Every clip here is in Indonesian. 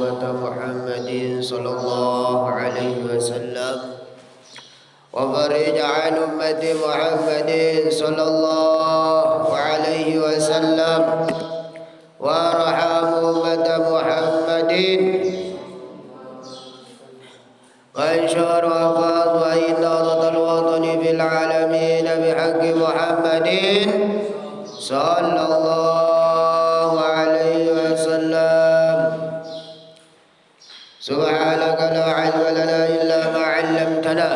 أمة محمد صلى الله عليه وسلم وفرج عن أمة محمد صلى الله عليه وسلم وارحم أمة محمد وانشر وفاض وإن أرض الوطن في العالمين بحق محمد صلى الله عليه وسلم. سبحانك لا علم لنا إلا ما علمتنا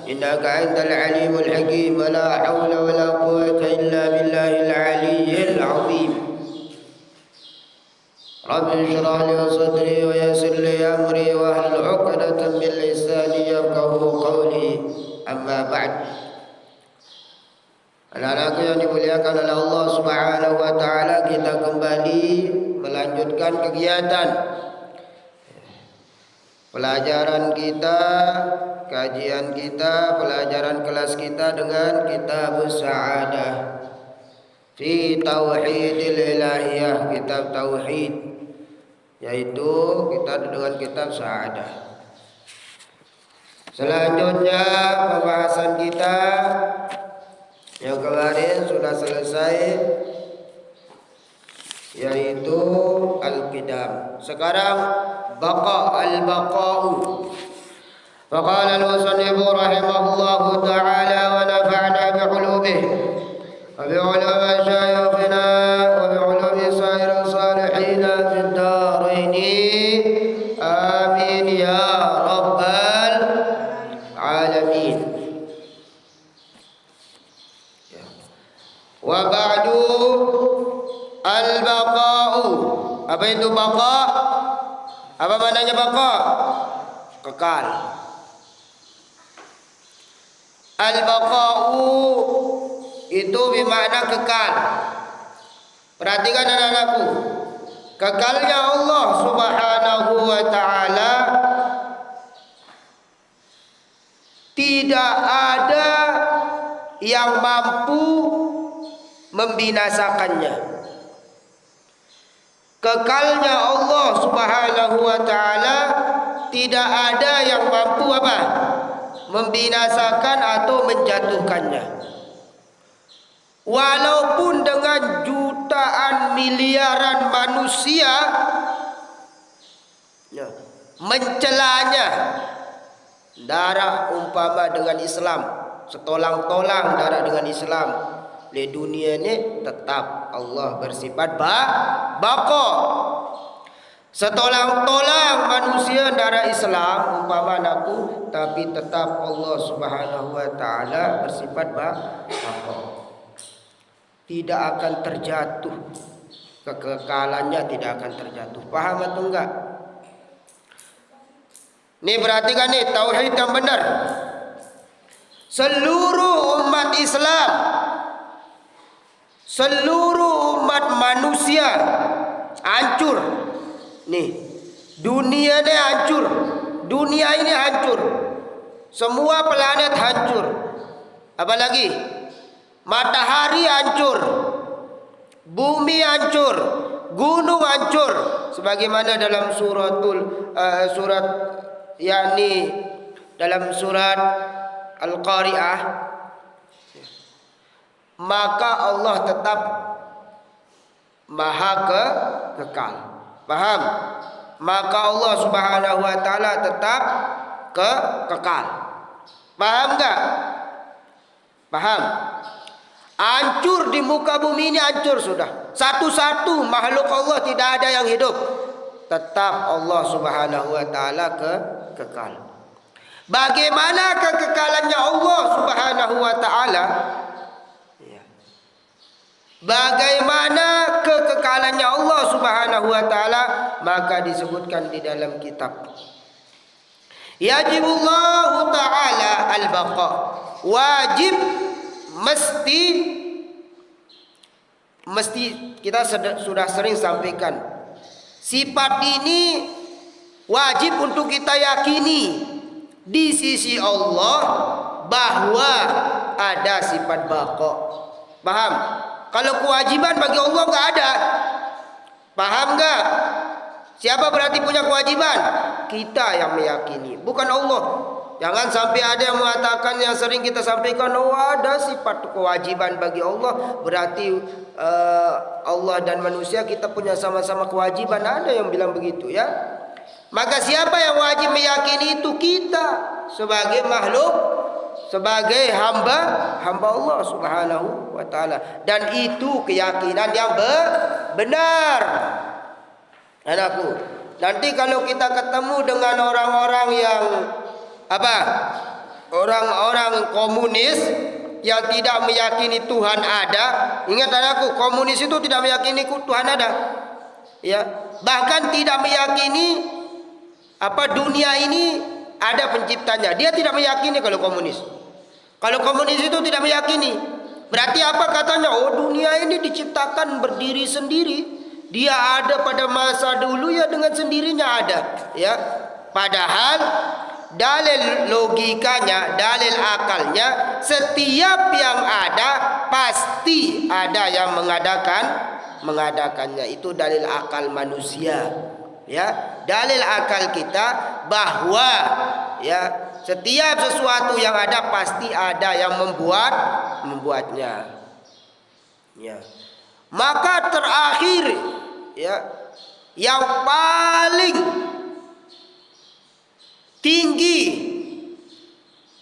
إنك أنت العليم الحكيم ولا حول ولا قوة إلا بالله العلي العظيم. رب اشرح لي صدري ويسر لي أمري واحلل عقدة من لساني يفقهوا قولي. أما بعد. Anak-anakku yang dimuliakan oleh Allah Subhanahu wa taala, kita kembali melanjutkan kegiatan pelajaran kita, kajian kita, pelajaran kelas kita dengan kitab Sa'adah fi Tauhidil Ilahiyah, kitab tauhid, yaitu kita dengan kitab Sa'adah. Selanjutnya pembahasan kita yang kemarin sudah selesai, yaitu al-qidam. Sekarang al-baqa'u. Faqala al-musannif rahimahullahu ta'ala wa nafa'na bi'ulumihi wa bi'ulumi syayikhina wa bi'ulumi sairi salihina fid daraini. Amin ya rabbal alamin. Wa ba'du al-baqa'u. Apa itu baqa'? Apa maknanya baqa'? Kekal. Al-baqa'u itu bermakna kekal. Perhatikan anak-anakku, kekalnya Allah Subhanahu wa ta'ala tidak ada yang mampu membinasakannya. Kekalnya Allah Subhanahu wa ta'ala tidak ada yang mampu apa? Membinasakan atau menjatuhkannya. Walaupun dengan jutaan miliaran manusia mencelanya, darah umpama dengan Islam, setolang-tolang darah dengan Islam, di dunia ini tetap Allah bersifat baqa. Setolang-tolang manusia darah Islam umpama anakku, tapi tetap Allah Subhanahu wa ta'ala bersifat baqa. Tidak akan terjatuh, kekekalannya tidak akan terjatuh. Paham atau enggak? Nih perhatikan nih, tauhid yang benar. Seluruh umat Islam, seluruh umat manusia hancur. Nih, dunia ini hancur. Dunia ini hancur. Semua planet hancur. Apalagi matahari hancur, bumi hancur, gunung hancur. Sebagaimana dalam dalam surat Al-Qari'ah, maka Allah tetap maha kekal. Paham? Maka Allah Subhanahu wa ta'ala tetap kekal. Paham enggak? Paham? Hancur di muka bumi ini, hancur sudah. Satu-satu makhluk Allah tidak ada yang hidup. Tetap Allah Subhanahu wa ta'ala kekal. Bagaimana kekekalannya Allah Subhanahu wa ta'ala? Bagaimana kekekalannya Allah Subhanahu wa ta'ala? Maka disebutkan di dalam kitab. Yajibullahu ta'ala al-baqa. Wajib, mesti kita sudah sering sampaikan. Sifat ini wajib untuk kita yakini di sisi Allah bahwa ada sifat baqa. Paham? Kalau kewajiban bagi Allah nggak ada. Paham nggak? Siapa berarti punya kewajiban? Kita yang meyakini, bukan Allah. Jangan sampai ada yang mengatakan, yang sering kita sampaikan, oh ada sifat kewajiban bagi Allah, berarti Allah dan manusia kita punya sama-sama kewajiban. Ada yang bilang begitu ya. Maka siapa yang wajib meyakini itu? Kita sebagai makhluk, sebagai hamba Allah Subhanahu wa taala. Dan itu keyakinan yang benar. Anakku, nanti kalau kita ketemu dengan orang-orang yang orang-orang komunis yang tidak meyakini Tuhan ada. Ingat anakku, komunis itu tidak meyakini Tuhan ada. Ya, bahkan tidak meyakini dunia ini ada penciptanya. Dia tidak meyakini kalau komunis. Kalau komunis itu tidak meyakini. Berarti apa katanya? Oh, dunia ini diciptakan berdiri sendiri. Dia ada pada masa dulu ya, dengan sendirinya ada, ya. Padahal dalil logikanya, dalil akalnya, setiap yang ada pasti ada yang mengadakannya. Itu dalil akal manusia, ya. Dalil akal kita bahwa ya setiap sesuatu yang ada pasti ada yang membuatnya. Ya. Maka terakhir, ya, yang paling tinggi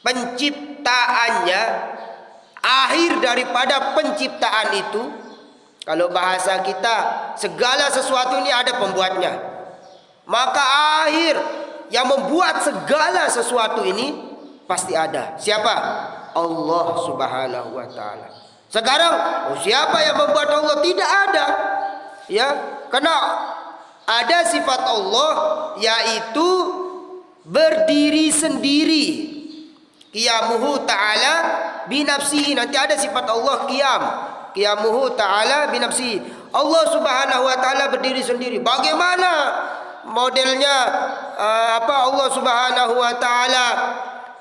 penciptaannya, akhir daripada penciptaan itu, kalau bahasa kita, segala sesuatu ini ada pembuatnya. Maka akhir yang membuat segala sesuatu ini pasti ada. Siapa? Allah Subhanahu wa taala. Sekarang, siapa yang membuat Allah? Tidak ada. Ya, karena ada sifat Allah yaitu berdiri sendiri. Qiyamuhu ta'ala binafsihi. Nanti ada sifat Allah qiyam. Qiyamuhu ta'ala binafsihi. Allah Subhanahu wa taala berdiri sendiri. Bagaimana modelnya Allah Subhanahu wa taala?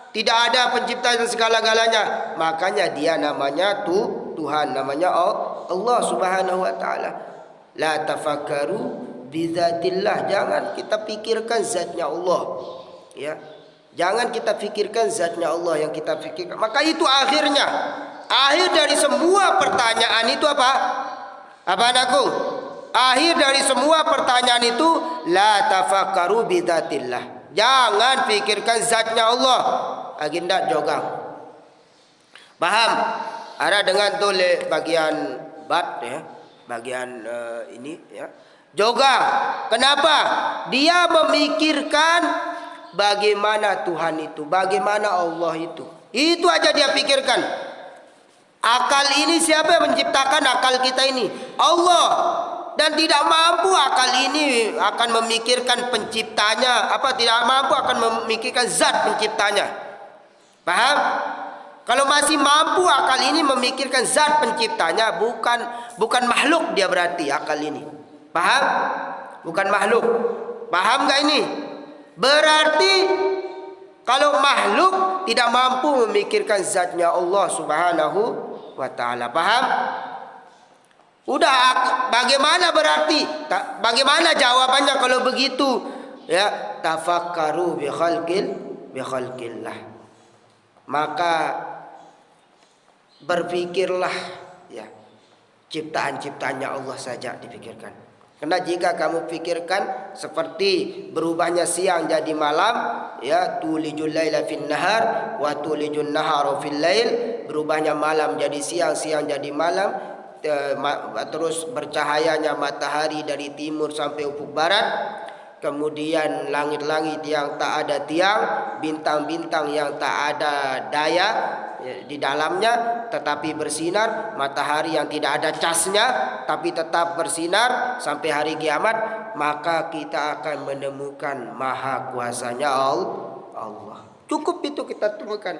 Tidak ada pencipta dan segala-galanya. Makanya dia namanya Tuhan, namanya Allah Subhanahu wa taala. La tafakkaru bizatillah. Jangan kita pikirkan zatnya Allah. Ya. Jangan kita pikirkan zatnya Allah yang kita pikirkan. Maka itu akhirnya. Akhir dari semua pertanyaan itu apa? Apa anakku? Akhir dari semua pertanyaan itu la tafakkaru bizatillah. Jangan pikirkan zatnya Allah. Agenda jogang. Paham? Ada dengan tulis bagian bat ya, bagian ini ya. Jogang. Kenapa? Dia memikirkan bagaimana Tuhan itu, bagaimana Allah itu. Itu aja dia pikirkan. Akal ini siapa yang menciptakan akal kita ini? Allah. Dan tidak mampu akal ini akan memikirkan penciptanya, tidak mampu akan memikirkan zat penciptanya. Paham? Kalau masih mampu akal ini memikirkan zat penciptanya, bukan makhluk dia berarti akal ini. Paham? Bukan makhluk. Paham gak ini? Berarti kalau makhluk tidak mampu memikirkan zatnya Allah Subhanahu wa taala. Paham? Udah, bagaimana berarti? Bagaimana jawabannya kalau begitu? Ya, tafakkaru bi khalqillah. Maka berpikirlah, ya, ciptaan-ciptaannya Allah saja dipikirkan. Karena jika kamu pikirkan seperti berubahnya siang jadi malam, ya, tulijul laila fin nahar wa tulijun nahara fil lail, berubahnya malam jadi siang, siang jadi malam, terus bercahayanya matahari dari timur sampai ufuk barat. Kemudian langit-langit yang tak ada tiang, bintang-bintang yang tak ada daya di dalamnya tetapi bersinar, matahari yang tidak ada casnya tapi tetap bersinar sampai hari kiamat, maka kita akan menemukan maha kuasanya Allah. Cukup itu kita temukan.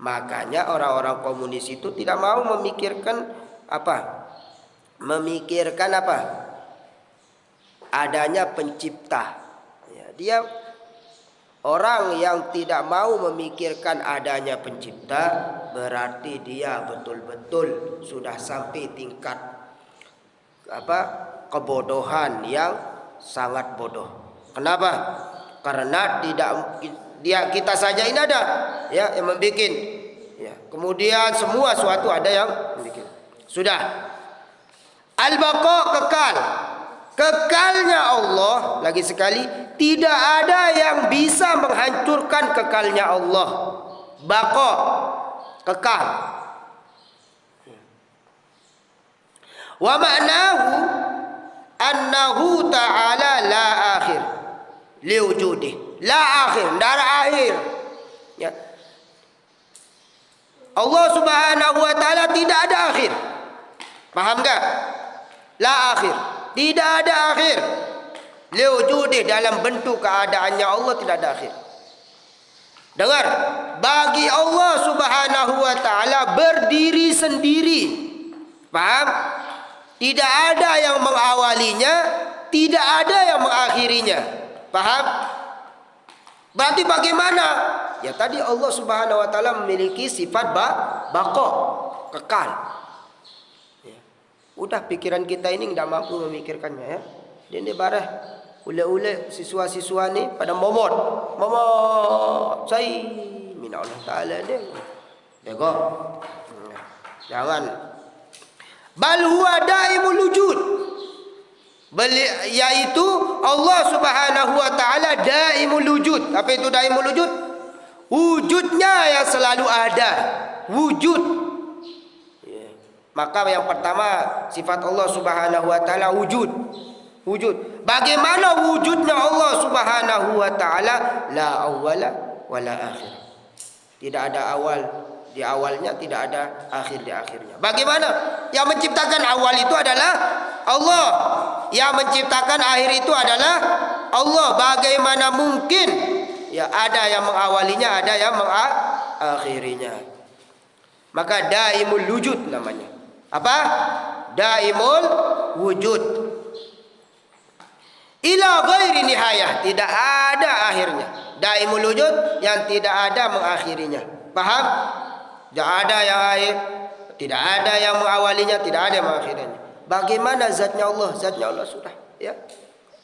Makanya orang-orang komunis itu tidak mau memikirkan adanya pencipta. Ya, dia orang yang tidak mau memikirkan adanya pencipta, berarti dia betul-betul sudah sampai tingkat kebodohan yang sangat bodoh. Kenapa? Karena kita saja ini ada ya yang membuat ya. Kemudian semua suatu ada yang membuat. Sudah. Al-baqa kekal. Kekalnya Allah, lagi sekali, tidak ada yang bisa menghancurkan kekalnya Allah. Baqa, kekal. Wa ma'nahu annahu ta'ala la akhir liwujudih. La akhir, tidak ada akhir. Ya. Allah Subhanahu wa taala tidak ada akhir. Paham enggak? La akhir, tidak ada akhir. Liwujudih, dalam bentuk keadaannya Allah tidak ada akhir. Dengar, bagi Allah Subhanahu wa taala berdiri sendiri. Paham? Tidak ada yang mengawalinya, tidak ada yang mengakhirinya. Paham? Berarti bagaimana? Ya tadi Allah Subhanahu wa taala memiliki sifat baqa, kekal. Ya. Udah pikiran kita ini tidak mampu memikirkannya ya. Dia barah ule-ule siswa-siswa ni pada momot. Saya min Allah taala dia. Tengok. Jangan. Bal huwa daimul wujud. Yaitu Allah Subhanahu wa taala daimul wujud. Apa itu daimul wujud? Wujudnya yang selalu ada. Wujud. Maka yang pertama sifat Allah Subhanahu wa taala wujud. Wujud. Bagaimana wujudnya Allah Subhanahu wa taala? La awwala wala akhir. Tidak ada awal di awalnya, tidak ada akhir di akhirnya. Bagaimana? Yang menciptakan awal itu adalah Allah. Yang menciptakan akhir itu adalah Allah. Bagaimana mungkin ya ada yang mengawalinya, ada yang mengakhirinya. Maka daimul wujud namanya. Apa? Daimul wujud. Ila ghairi nihayah, tidak ada akhirnya. Daimul wujud yang tidak ada mengakhirinya. Paham? Tidak ada yang akhir, tidak ada yang mengawalinya, tidak ada yang mengakhirinya. Bagaimana zatnya Allah? Zatnya Allah sudah ya.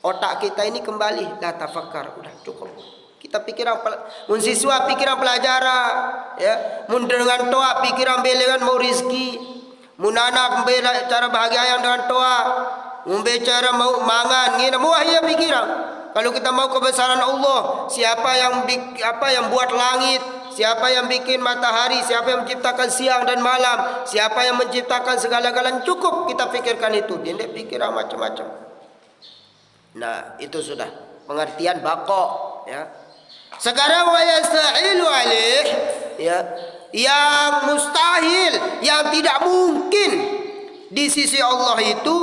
Otak kita ini kembali la tafakkar, udah cukup. Kita pikiran mun siswa pikiran pelajaran ya, mun dengan toa pikiran belengan mau rezeki, mun anak cara bahagia yang dengan toa, mun bicara mau mangan ngene mau ya pikiran. Kalau kita mau kebesaran Allah, siapa yang buat langit, siapa yang bikin matahari, siapa yang menciptakan siang dan malam, siapa yang menciptakan segala-galanya, cukup kita pikirkan itu. Tidak pikiran macam-macam. Nah, itu sudah pengertian baqa ya. Sekarang wa yastahilu alaih ya, yang mustahil, yang tidak mungkin di sisi Allah itu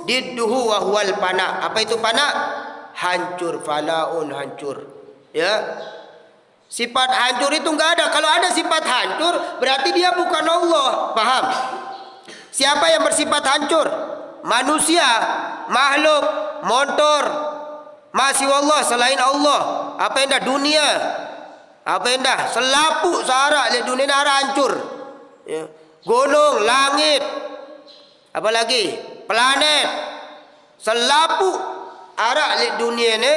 didduhu wa huwal fana. Apa itu fana? Hancur, fanaun, hancur ya. Sifat hancur itu enggak ada. Kalau ada sifat hancur berarti dia bukan Allah. Paham? Siapa yang bersifat hancur? Manusia, makhluk, motor, masih Allah selain Allah. Apa yang dah dunia? Apa yang dah selapuk sehara le dunia nara hancur ya. Gunung, langit, apalagi planet selapuk arak le dunia ni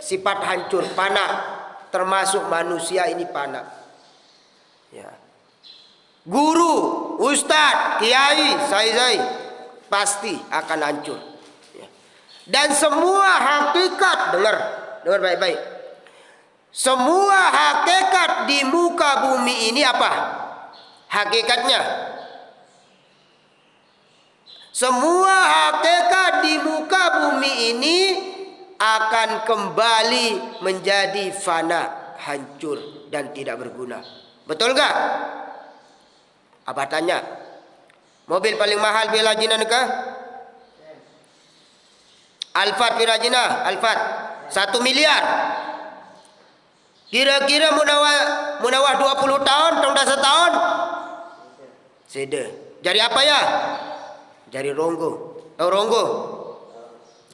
sifat hancur, fana. Termasuk manusia ini fana ya. Guru, ustaz, kiai, sai pasti akan hancur ya. Dan semua hakikat, dengar baik-baik, semua hakikat di muka bumi ini apa hakikatnya? Semua hakikat di muka bumi ini akan kembali menjadi fana, hancur dan tidak berguna. Betul enggak? Abah tanya, mobil paling mahal Pirajina kah? Alphard Pirajina, Alphard 1 miliar. Kira-kira munawah 20 tahun, tong dah setahun. Sede. Jadi apa ya? Jadi ronggo. Tahu ronggo?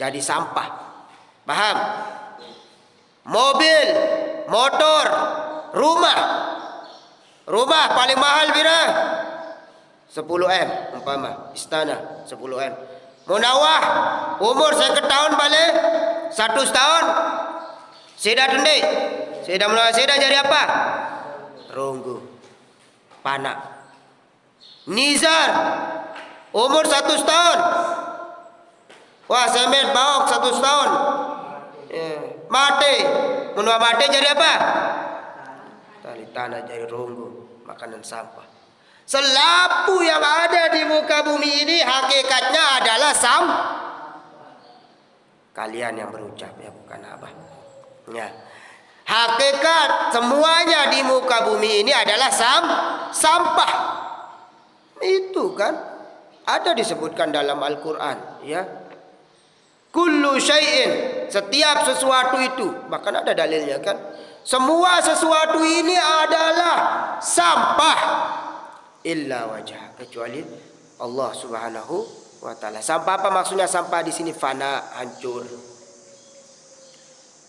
Jadi sampah. Paham? Mobil, motor, rumah. Rumah paling mahal bila 10 M umpama, istana 10 M. Munawah umur saya tahun balik 100 tahun. Seda tende. Seda munawah seda jadi apa? Ronggo. Panak. Nizar umur 100 tahun. Wah, semet baok 100 tahun. Mati. Munawah mati jadi apa? Tali tanah jadi ronggo, makanan sampah. Selapu yang ada di muka bumi ini hakikatnya adalah kalian yang berucap ya, bukan abah. Ya. Hakikat semuanya di muka bumi ini adalah sampah. Itu kan ada disebutkan dalam Al-Qur'an, ya. Kullu syai'in, setiap sesuatu itu, bahkan ada dalilnya kan. Semua sesuatu ini adalah sampah illa wajah, kecuali Allah Subhanahu wa taala. Sampah apa maksudnya? Sampah di sini fana, hancur.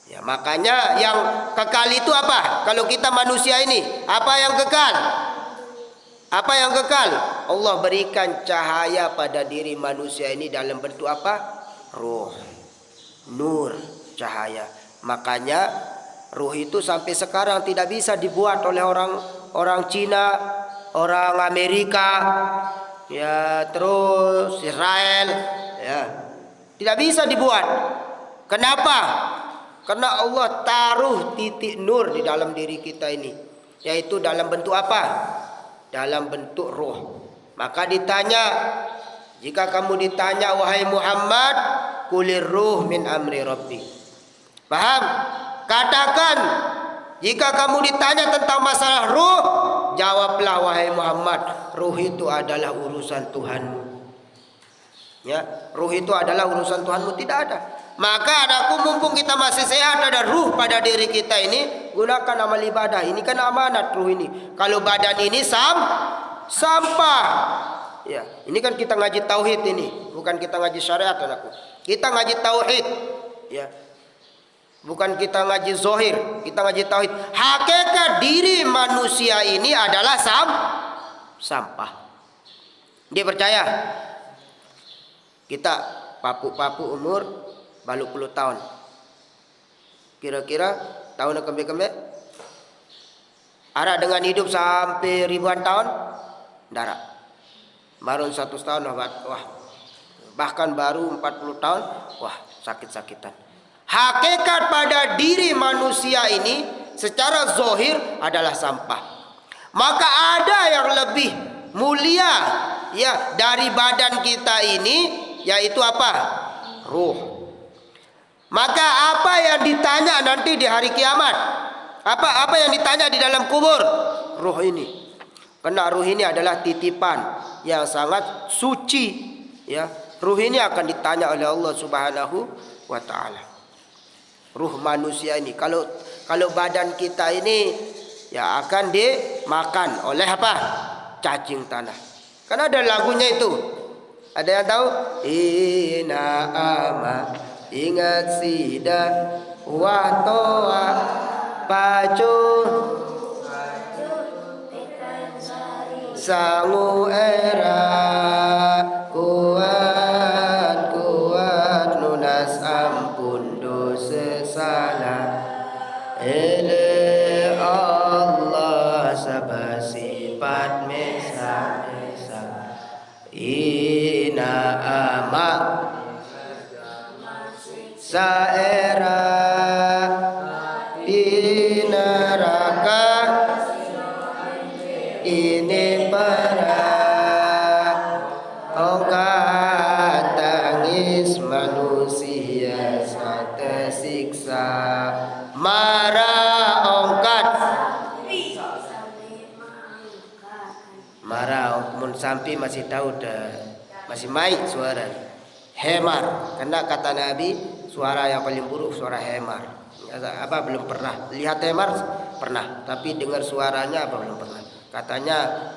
Ya, makanya yang kekal itu apa? Kalau kita manusia ini, apa yang kekal? Apa yang kekal? Allah berikan cahaya pada diri manusia ini dalam bentuk apa? Ruh, nur, cahaya. Makanya ruh itu sampai sekarang tidak bisa dibuat oleh orang Cina, orang Amerika, ya, terus Israel, ya. Tidak bisa dibuat. Kenapa? Karena Allah taruh titik nur di dalam diri kita ini, yaitu dalam bentuk apa? Dalam bentuk ruh. Maka ditanya, jika kamu ditanya wahai Muhammad, kulir ruh min amri rabbi. Paham? Katakan, jika kamu ditanya tentang masalah ruh, jawablah wahai Muhammad, ruh itu adalah urusan Tuhanmu. Ya, ruh itu adalah urusan Tuhanmu, tidak ada. Maka anakku, mumpung kita masih sehat, ada ruh pada diri kita ini, gunakan amal ibadah. Ini kan amanat ruh ini. Kalau badan ini sampah. Ya, ini kan kita ngaji tauhid ini, bukan kita ngaji syariat anakku. Kita ngaji tauhid, ya. Bukan kita ngaji zohir, kita ngaji tauhid. Hakikat diri manusia ini adalah sampah. Dia percaya kita papu-papu umur balu puluh tahun. Kira-kira tahun kembe-kembe ada dengan hidup sampai ribuan tahun, darah. Baru 100 tahun wah, bahkan baru 40 tahun, wah, sakit-sakitan. Hakikat pada diri manusia ini secara zohir adalah sampah. Maka ada yang lebih mulia, ya, dari badan kita ini, yaitu apa? Ruh. Maka apa yang ditanya nanti di hari kiamat? Apa yang ditanya di dalam kubur? Ruh ini. Karena ruh ini adalah titipan yang sangat suci, ya. Ruh ini akan ditanya oleh Allah Subhanahu wa taala. Ruh manusia ini, kalau badan kita ini, ya, akan dimakan oleh apa? Cacing tanah. Karena ada lagunya itu. Ada yang tahu? Ina ama ingat sida wa toa pacu sangu era kuat lunas ampun dosa salah ele Allah sabah sifat mesa ina ama saera inaraka ini para ongkat tangis manusia sate siksa marah ongkat marah mun sampai masih tahu dah masih maik suara hemar, karena kata Nabi suara yang paling buruk suara hemar. Apa belum pernah lihat hemar? Pernah, tapi dengar suaranya apa belum pernah. Katanya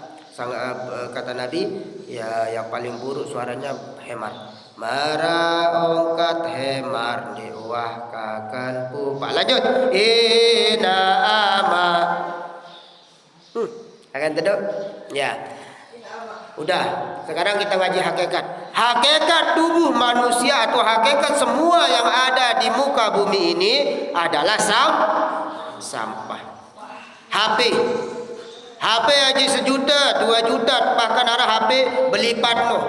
kata Nabi, ya, yang paling buruk suaranya hemar. Mara ongkat hemar diwah kakan pupa. Lanjut. Ina ama. Akan duduk? Ya. Udah. Sekarang kita ngaji hakikat. hakikat tubuh manusia atau hakikat semua yang ada di muka bumi ini adalah sampah. HP aja 1 juta, 2 juta, bahkan ada HP berlipat loh.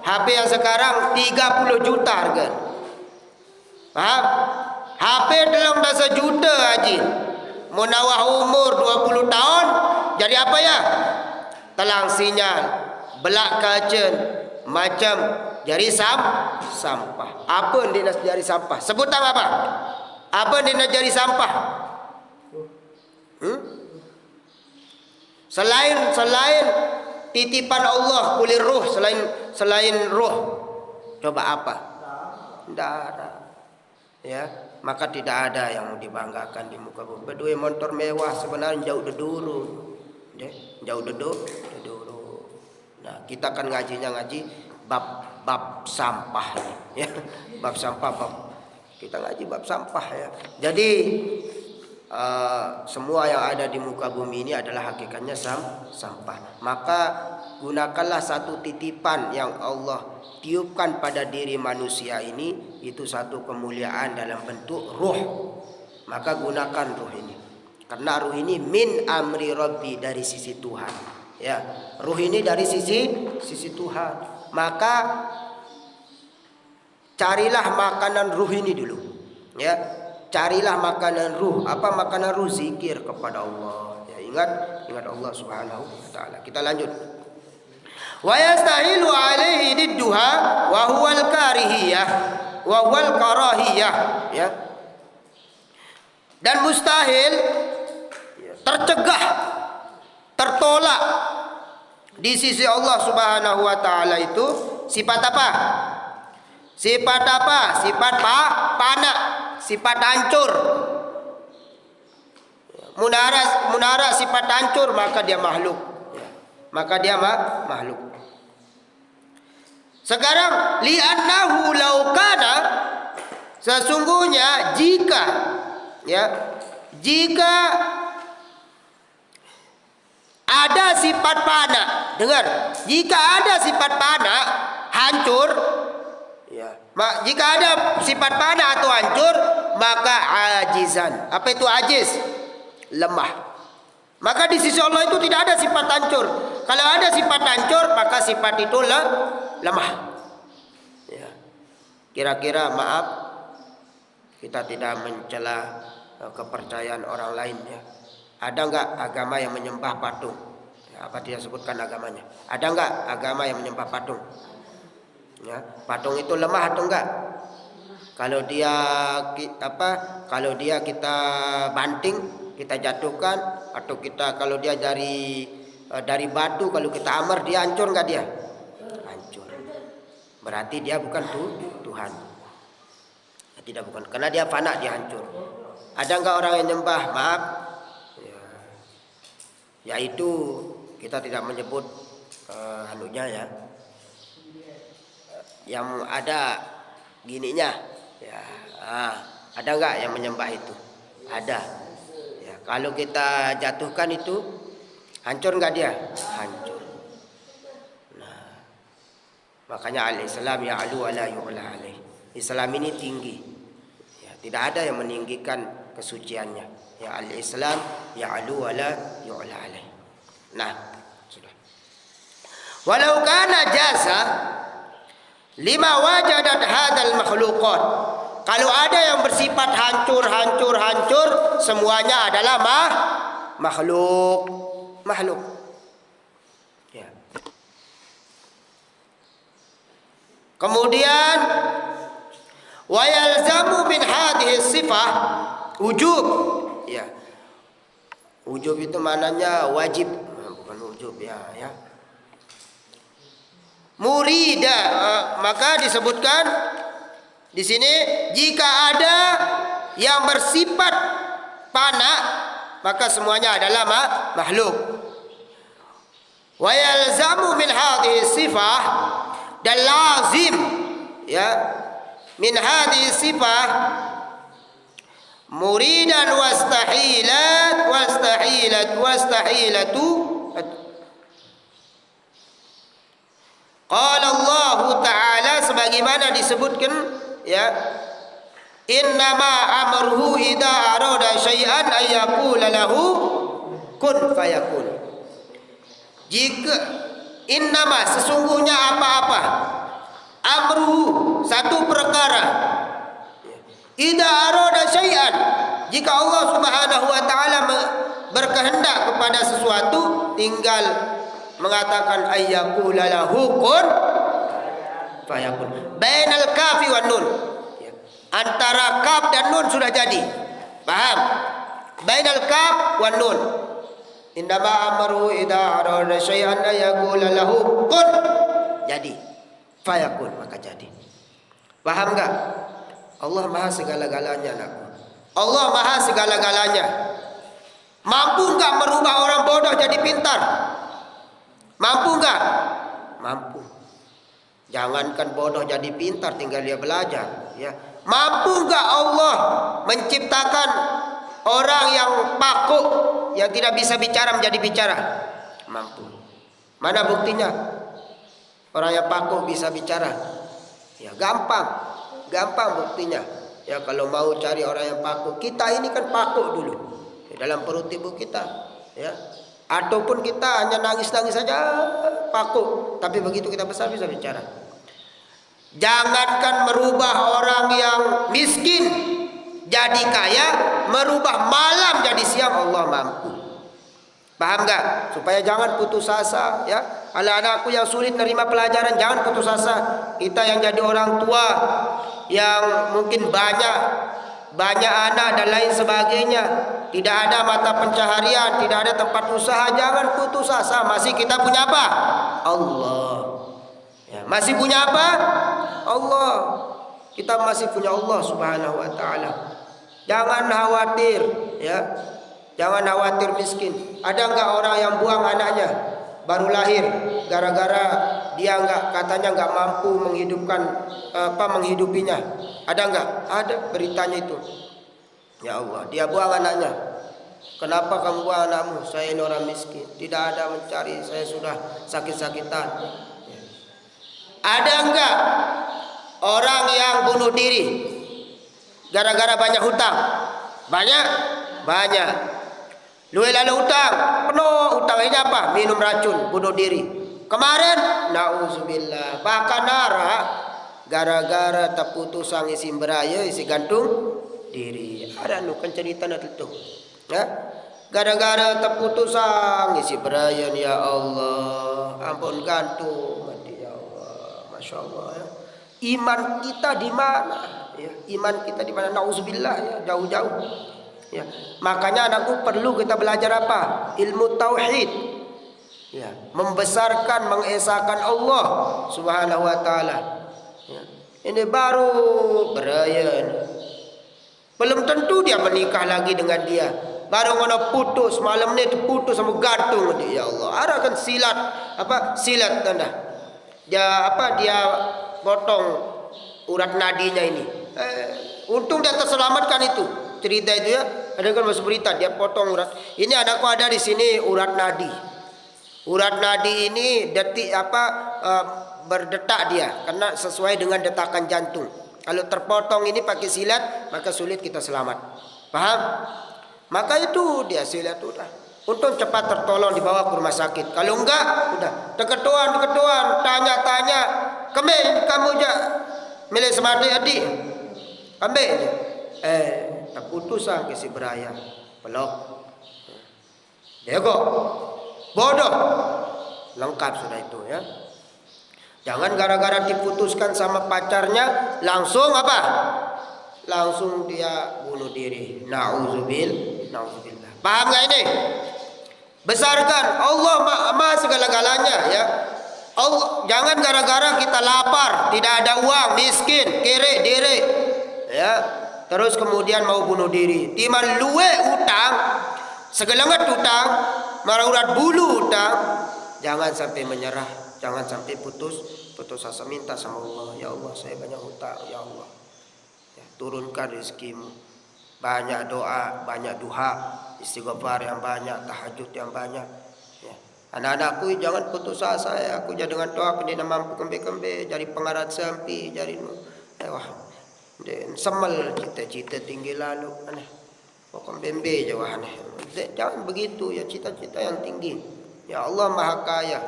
HP yang sekarang 30 juta harga. Paham? HP dalam dah 1 juta aja. Menawah umur 20 tahun, jadi apa ya? Telang sinyal, belak kaca, macam jadi sampah. Apa dia nak jadi sampah? Sebutan apa? Apa dia nak jadi sampah? Selain titipan Allah kulir ruh, selain ruh, coba apa? Tidak ada. Ya, maka tidak ada yang dibanggakan di muka bumi. Berdua motor mewah sebenarnya jauh dulu. Jauh dulu. Nah, kita kan ngaji bab sampah ya. Bab sampah kita ngaji bab sampah ya. Jadi semua yang ada di muka bumi ini adalah hakikatnya sampah. Maka gunakanlah satu titipan yang Allah tiupkan pada diri manusia ini, itu satu kemuliaan dalam bentuk ruh. Maka gunakan ruh ini, karena ruh ini min amri Rabbi, dari sisi Tuhan ya. Ruh ini dari sisi Tuhan. Maka carilah makanan ruh ini dulu ya. Carilah makanan ruh. Apa makanan ruh? Zikir kepada Allah ya. Ingat Allah Subhanahu wa taala. Kita lanjut. Wa yastahilu alaihi didduha wa huwal karihiyah wa huwal karahiyah ya. Dan mustahil, tercegah, tertolak di sisi Allah Subhanahu wa taala itu sifat apa? Sifat apa? Sifat panak, sifat hancur. Munara sifat hancur, maka dia makhluk. Maka dia makhluk. Sekarang li'annahu law kana, sesungguhnya jika ada sifat panak, dengar, jika ada sifat panak hancur ya. Jika ada sifat panak atau hancur, maka ajizan. Apa itu ajiz? Lemah. Maka di sisi Allah itu tidak ada sifat hancur. Kalau ada sifat hancur, maka sifat itu lemah ya. Kira-kira, maaf, kita tidak mencela kepercayaan orang lain ya. Ada enggak agama yang menyembah patung? Ya, apa dia sebutkan agamanya? Ada enggak agama yang menyembah patung? Ya, patung itu lemah atau enggak? Kalau dia kita banting, kita jatuhkan, atau kalau dia dari batu, kalau kita amar, dia hancur enggak dia? Hancur. Berarti dia bukan Tuhan. Ya, tidak, bukan. Karena dia fana, dia hancur. Ada enggak orang yang nyembah? Maaf. Yaitu kita tidak menyebut ya. Yang ada gininya ya. Ada enggak yang menyembah itu? Ada ya. Kalau kita jatuhkan itu hancur enggak dia? Hancur. Nah, makanya al-Islam ya'lu wa la yu'la alaih. Islam ini tinggi ya, tidak ada yang meninggikan kesuciannya ya. Al-Islam ya'lu wa la yu'la alaih. Nah, sudah. Walau kana jasa lima wajadat hadal makhluqat. Kalau ada yang bersifat hancur, semuanya adalah makhluk. Ya. Kemudian wa yalzamu min hadhihi sifah wujub. Ya. Wujub itu maknanya wajib, bukan wujub ya. Murida, maka disebutkan di sini jika ada yang bersifat panak, maka semuanya adalah makhluk. Wa yalzamu min hadhihi sifah, dan lazim ya min hadhihi sifah muridan wastahilatu. Qala Allah Ta'ala sebagaimana disebutkan ya, innama amruhu idza arada syai'an ayyaqula lahu kun fayakun. Jika innama sesungguhnya apa-apa, amruhu satu perkara, idza arada syai'an jika Allah Subhanahu wa taala berkehendak kepada sesuatu, tinggal mengatakan ayyaqula lahu kun fayakun. Bainal kafi wan nun, antara kaf dan nun sudah jadi. Paham? Bainal kaf wan nun. Indama amru idza arada syai'an yaqula lahu kun, jadi. Fayakun, maka jadi. Paham enggak? Allah Maha segala-galanya, anakku. Allah Maha segala-galanya. Mampu enggak merubah orang bodoh jadi pintar? Mampu enggak? Mampu. Jangankan bodoh jadi pintar, tinggal dia belajar, ya. Mampu enggak Allah menciptakan orang yang paku, yang tidak bisa bicara menjadi bicara? Mampu. Mana buktinya? Orang yang paku bisa bicara? Ya gampang, gampang buktinya. Ya kalau mau cari orang yang paku, kita ini kan paku dulu dalam perut ibu kita, ya. Ataupun kita hanya nangis-nangis saja paku, tapi begitu kita besar bisa bicara. Jangankan merubah orang yang miskin jadi kaya, merubah malam jadi siang Allah mampu. Paham gak? Supaya jangan putus asa, ya. Anak-anakku yang sulit menerima pelajaran, jangan putus asa. Kita yang jadi orang tua yang mungkin banyak anak dan lain sebagainya, tidak ada mata pencaharian, tidak ada tempat usaha, jangan putus asa. Masih kita punya apa? Allah. Ya, masih punya apa? Allah. Kita masih punya Allah Subhanahu wa taala. Jangan khawatir, ya. Jangan khawatir miskin. Ada enggak orang yang buang anaknya baru lahir gara-gara dia katanya enggak mampu menghidupinya? Ada enggak? Ada beritanya itu. Ya Allah, dia buang anaknya. Kenapa kamu buang anakmu? Saya ini orang miskin, tidak ada mencari, saya sudah sakit-sakitan. Ada enggak orang yang bunuh diri gara-gara banyak hutang? Banyak. Lalu hutang, penuh hutang, ini apa? Minum racun, bunuh diri. Kemarin, nauzubillah, bahkan nara gara-gara terputus sang isi beraya, isi gantung diri. Ada kan cerita itu, ya. Gara-gara terputus sang isi beraya, ya Allah, ampun gantung, ya Allah, masya Allah. Ya. Iman kita di mana? Ya, iman kita di mana? Nauzubillah, ya, jauh-jauh. Ya, makanya anakku perlu kita belajar apa? Ilmu tauhid. Ya, membesarkan, mengesahkan Allah Subhanahu wa taala. Ya, ini baru beraya. Belum tentu dia menikah lagi dengan dia. Baru mana putus, malam ni putus sama gantung dia. Ya Allah, ada kan silat silat tanda. Dia potong urat nadinya ini. Untung dia terselamatkan itu. Cerita itu, ya, ada kan masuk berita dia potong urat. Ini anakku ada di sini urat nadi. Urat nadi ini berdetak dia karena sesuai dengan detakan jantung. Kalau terpotong ini pakai silat, maka sulit kita selamat. Paham? Maka itu dia silat udah. Untung cepat tertolong, dibawa ke rumah sakit. Kalau enggak, udah terketuan, tanya-tanya, kamu aja milih semati adik. Ambil aja. Terputusan kesi beraya pelok. Dia kok bodoh. Lengkap sudah itu, ya. Jangan gara-gara diputuskan sama pacarnya langsung apa? Langsung dia bunuh diri. Nauzubillah. Paham gak ini? Besarkan Allah Maha segala-galanya, ya. Allah, jangan gara-gara kita lapar, tidak ada uang, miskin, kere, dere, ya. Terus kemudian mau bunuh diri. Timan luwe utang, segelangat utang, maraurat bulu utang. Jangan sampai menyerah, jangan sampai putus asa, minta sama Allah. Ya Allah, saya banyak utang, ya Allah. Ya, turunkan rezekimu. Banyak doa, banyak duha, istighfar yang banyak, tahajud yang banyak. Ya. Anak-anakku jangan putus asa ya. Aku jangan dengan doa kena mampu kembe-kembe jadi pengarat sampi jadi wah. Den semel cita-cita tinggi lalu aneh. Pokok bembe jawah aneh. Jangan begitu ya, cita-cita yang tinggi. Ya Allah Maha Kaya.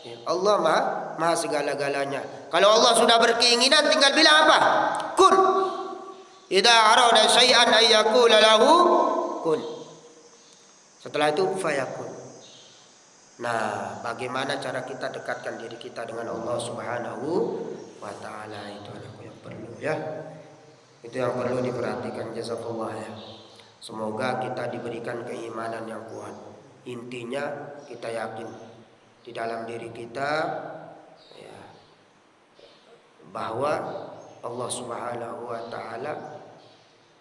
Ya, Allah Maha segala-galanya. Kalau Allah sudah berkeinginan tinggal bilang apa? Kun. Idza arada syai'an ayyakula lahu kun. Setelah itu fayakun. Nah, bagaimana cara kita dekatkan diri kita dengan Allah Subhanahu wa taala, itu anakku yang perlu ya. Itu yang perlu diperhatikan. Jazakallah ya. Semoga kita diberikan keimanan yang kuat. Intinya kita yakin di dalam diri kita ya, bahwa Allah Subhanahu wa taala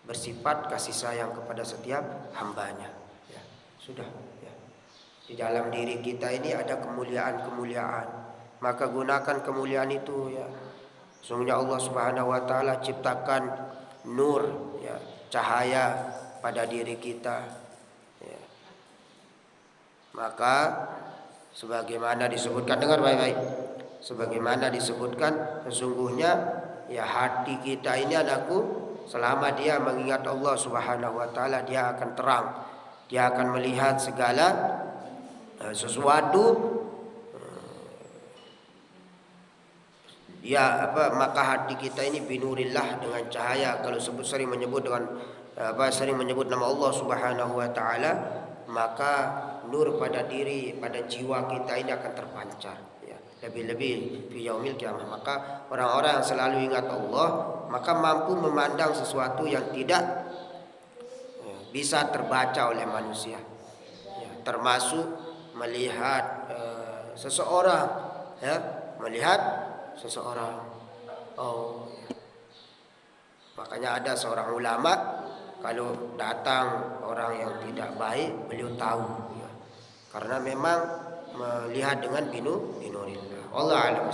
bersifat kasih sayang kepada setiap hambanya ya. Sudah ya. Di dalam diri kita ini ada kemuliaan-kemuliaan, maka gunakan kemuliaan itu ya. Sungguhnya Allah Subhanahu wa taala ciptakan nur ya, cahaya pada diri kita ya. Maka sebagaimana disebutkan, dengar baik-baik, sebagaimana disebutkan sesungguhnya ya hati kita ini anakku, selama dia mengingat Allah Subhanahu wa taala, dia akan terang, dia akan melihat segala sesuatu ya maka hati kita ini binurillah, dengan cahaya. Kalau sering menyebut nama Allah Subhanahu wa taala, maka nur pada diri, pada jiwa kita ini akan terpancar ya. Lebih-lebih fi yaumil qiyamah. Maka orang-orang yang selalu ingat Allah, maka mampu memandang sesuatu yang tidak bisa terbaca oleh manusia ya, termasuk melihat seseorang ya, melihat seseorang. Makanya ada seorang ulama, kalau datang orang yang tidak baik, beliau tahu ya. Karena memang melihat dengan binurillah. Allah a'lam.